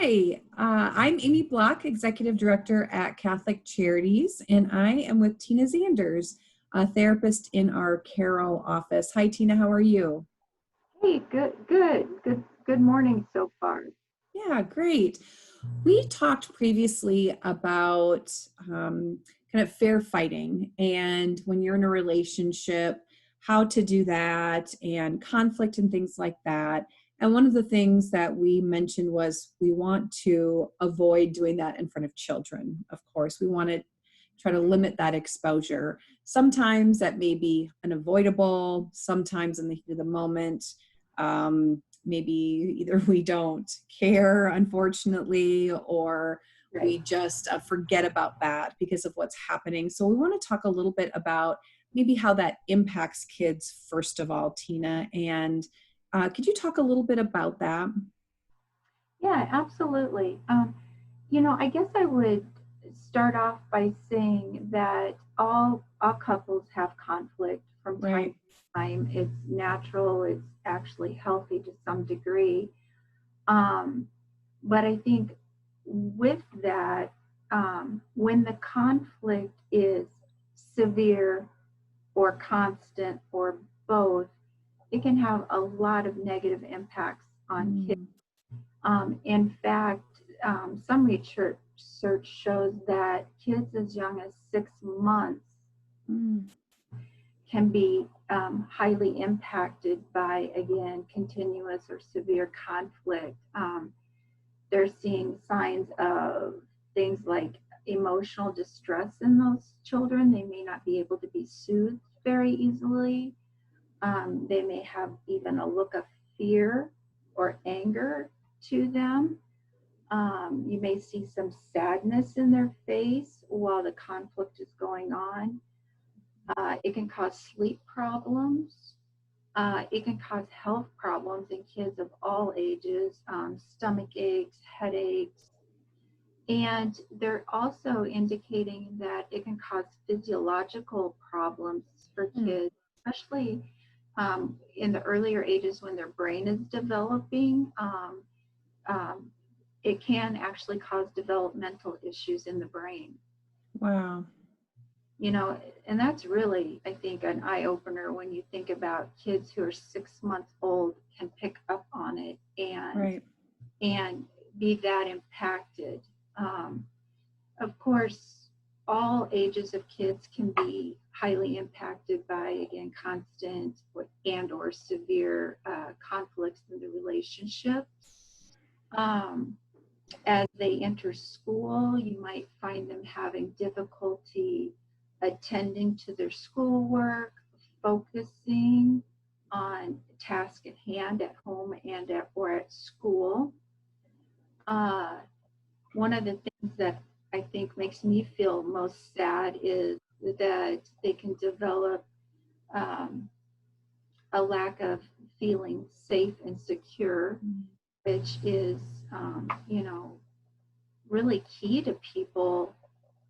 Hi, I'm Amy Bloch, Executive Director at Catholic Charities, and I am with Tina Zanders, a therapist in our Carroll office. Hi, Tina, how are you? Hey, good morning so far. Yeah, great. We talked previously about kind of fair fighting and when you're in a relationship, how to do that and conflict and things like that. And one of the things that we mentioned was we want to avoid doing that in front of children. Of course, we want to try to limit that exposure. Sometimes that may be unavoidable, sometimes in the heat of the moment. Maybe either we don't care, unfortunately, or Right. we just forget about that because of what's happening. So we want to talk a little bit about maybe how that impacts kids, first of all, Tina. And could you talk a little bit about that? Yeah, absolutely. I guess I would start off by saying that all couples have conflict from time Right. to time. It's natural. It's actually healthy to some degree. Um, but I think with that, when the conflict is severe or constant or both, it can have a lot of negative impacts on kids. Mm, In fact, some research shows that kids as young as 6 months mm, can be highly impacted by, again, continuous or severe conflict. They're seeing signs of things like emotional distress in those children. They may not be able to be soothed very easily. They may have even a look of fear or anger to them. You may see some sadness in their face while the conflict is going on. It can cause sleep problems. It can cause health problems in kids of all ages, stomach aches, headaches. And they're also indicating that it can cause physiological problems for mm. kids, especially in the earlier ages when their brain is developing. Um, it can actually cause developmental issues in the brain. Wow. You know, and that's really, I think, an eye opener when you think about kids who are 6 months old can pick up on it Right. and be that impacted. Um, of course, all ages of kids can be highly impacted by, again, constant and or severe conflicts in the relationship. Um, as they enter school, you might find them having difficulty attending to their schoolwork, focusing on task at hand at home and at school. Uh, One of the things that I think makes me feel most sad is that they can develop um, a lack of feeling safe and secure, Mm, which is, really key to people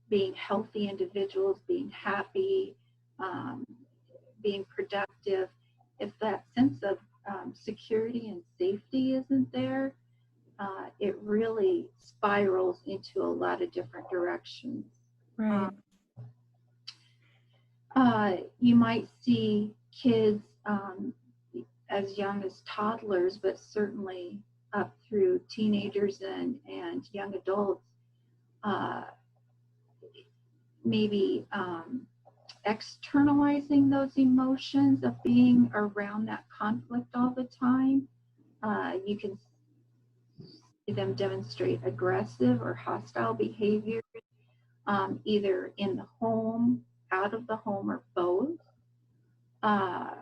being healthy individuals, being happy, um, being productive. If that sense of security and safety isn't there, it really spirals into a lot of different directions. Uh, right. you might see kids as young as toddlers, but certainly up through teenagers and young adults, uh, maybe externalizing those emotions of being around that conflict all the time. You can see them demonstrate aggressive or hostile behavior, either in the home, out of the home, or both. Uh,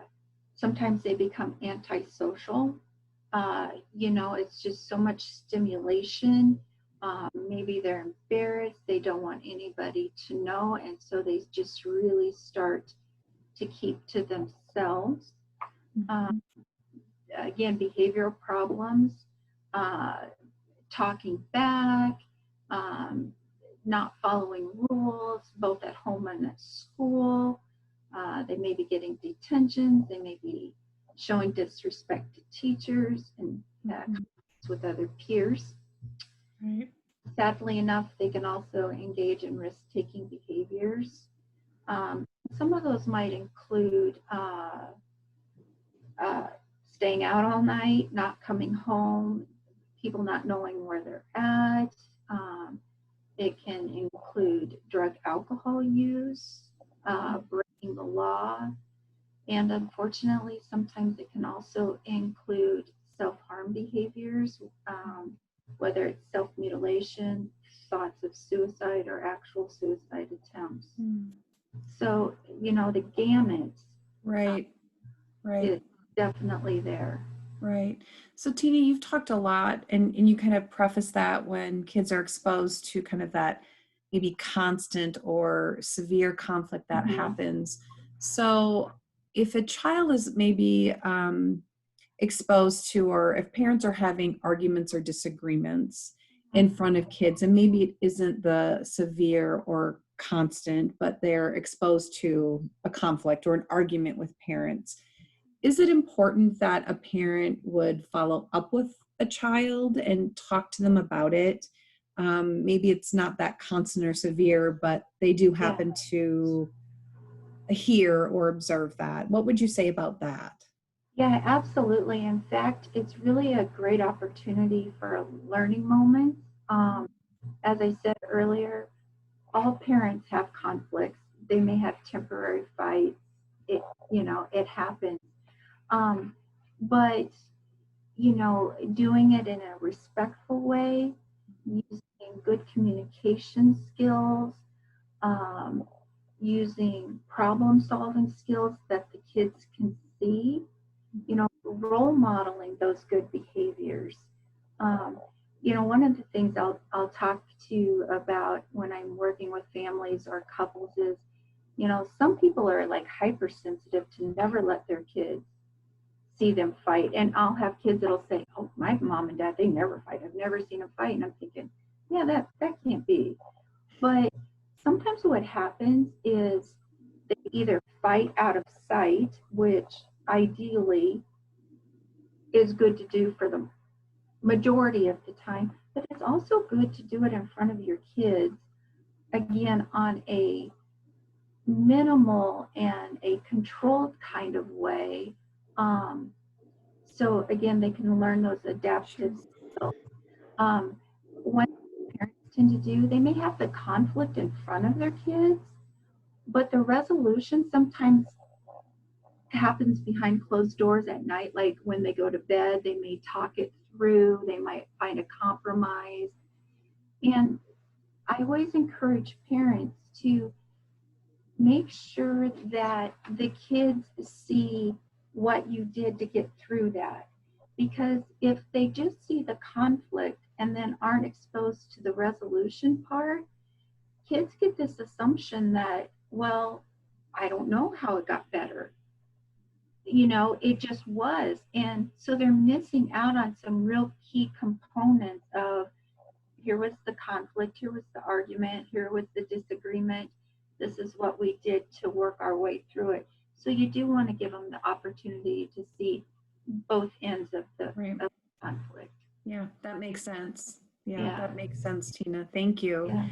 Sometimes they become antisocial. It's just so much stimulation. Maybe they're embarrassed. They don't want anybody to know. And so they just really start to keep to themselves. Uh, Mhm. Again, behavioral problems, uh, talking back, um, not following rules, both at home and at school. They may be getting detentions. They may be showing disrespect to teachers and Mhm. with other peers. Right. Sadly enough, they can also engage in risk-taking behaviors. Some of those might include uh, staying out all night, not coming home, people not knowing where they're at. Um, it can include drug alcohol use, breaking the law, and unfortunately, sometimes it can also include self-harm behaviors, whether it's self-mutilation, thoughts of suicide, or actual suicide attempts. So, the gamut Right. Right. is definitely there. Right. So Tina, you've talked a lot and you kind of preface that when kids are exposed to kind of that maybe constant or severe conflict that happens. So if a child is maybe exposed to, or if parents are having arguments or disagreements in front of kids, and maybe it isn't the severe or constant, but they're exposed to a conflict or an argument with parents, is it important that a parent would follow up with a child and talk to them about it? Maybe it's not that constant or severe, but they do happen to hear or observe that. What would you say about that? Yeah, absolutely. In fact, it's really a great opportunity for a learning moment. As I said earlier, all parents have conflicts. They may have temporary fights. It happens. Um, but doing it in a respectful way, using good communication skills, um, using problem solving skills that the kids can see, role modeling those good behaviors. Um, one of the things I'll talk to you about when I'm working with families or couples is, some people are like hypersensitive to never let their kids see them fight. And I'll have kids that'll say, "Oh, my mom and dad, they never fight. I've never seen them fight." And I'm thinking, yeah, that can't be. But sometimes what happens is they either fight out of sight, which ideally is good to do for the majority of the time, but it's also good to do it in front of your kids, again, on a minimal and a controlled kind of way. So again, they can learn those adaptive skills. What parents tend to do, they may have the conflict in front of their kids, but the resolution sometimes happens behind closed doors at night. Like when they go to bed, they may talk it through, they might find a compromise. And I always encourage parents to make sure that the kids see what you did to get through that. Because if they just see the conflict and then aren't exposed to the resolution part, kids get this assumption that, well, I don't know how it got better. It just was. And so they're missing out on some real key components of, here was the conflict, here was the argument, here was the disagreement. This is what we did to work our way through it. So you do want to give them the opportunity to see both ends of the conflict. Yeah, that makes sense. Yeah. That makes sense, Tina. Thank you. Yeah.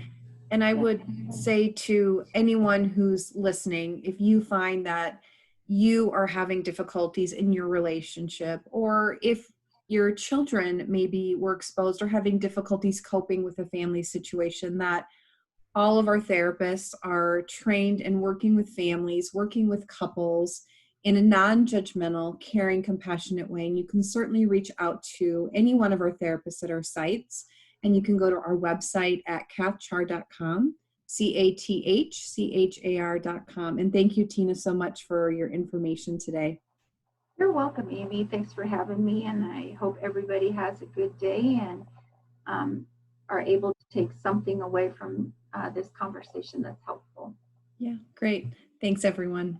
And I would say to anyone who's listening, if you find that you are having difficulties in your relationship, or if your children maybe were exposed or having difficulties coping with a family situation, that all of our therapists are trained in working with families, working with couples in a non-judgmental, caring, compassionate way. And you can certainly reach out to any one of our therapists at our sites. And you can go to our website at cathchar.com, CATHCHAR.com. And thank you, Tina, so much for your information today. You're welcome, Amy. Thanks for having me. And I hope everybody has a good day and are able to take something away from this conversation that's helpful. Yeah, great. Thanks, everyone.